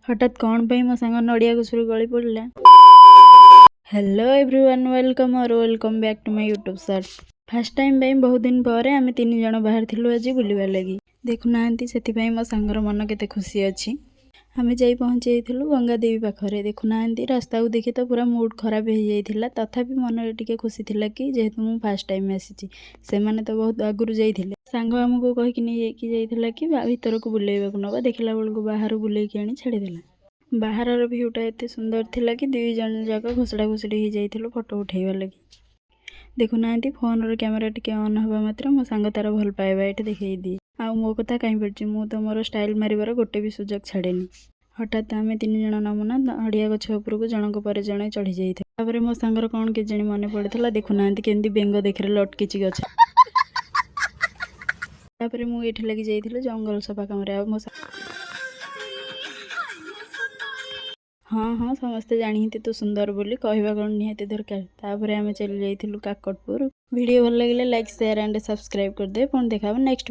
हठात कौन पे मो सांग नड़िया गछरु गली पड़ला। Hello everyone, welcome back to my YouTube search. First time बहुत दिन पर आम 3 जन बाहर थिलु आज बुलवा लगी। देखुना से मो सांगर मन केते खुशी अच्छी। आम जा पहुँची गंगा देवी पाखरे। देखुना रास्ता को देखी तो पूरा मूड खराब हो जाइथिला, तथापि मन टिके खुशी थिला कि जेहेतु मु फर्स्ट टाइम आसी। से माने तो बहुत आगुरु जाइथिले। सांग आमको कहिकि नहीं जाइथिला कि भीतर को बुलेइबाकु नबा। देखला बेलको बाहर बुलेइकी आनी छाड़ीदेला। बाहर भ्यूटा एत सुंदर थिला कि 2 जन जाक घोषड़ा घोषड़ी हो जाइथिलु फोटो उठेइबा लगी। देखुना फोन रो कैमरा टिके ऑन हवा मात्र मो सांग तार भल पाइबा एठी देखै दिए। आ मो कथा कहीं पड़ची, मु तो मोर स्टाइल मारिबार गोटे भी सुजोग छाड़ेनी। हठात आम 3 जन नमुना अड़िया गछ उपरको जनक पर जणे चढ़ी जाइथे। तापरे मो सांगर कौन के जणी मन पड़थिला। देखुना केमती बेंग देखरे लटकिची गछ। तापरे मु एठी लगी जाइथिलु जंगल सफा कामरे। आ मो हाँ हाँ समस्ते जानी तू सुंदर बोली कहवा कौन निहाती दरकार। तापरे आम चली जाइथिलु काकटपुर। वीडियो भल लगे लाइक शेयर एंड सब्सक्राइब कर दे। पुणी देखा नेक्स्ट।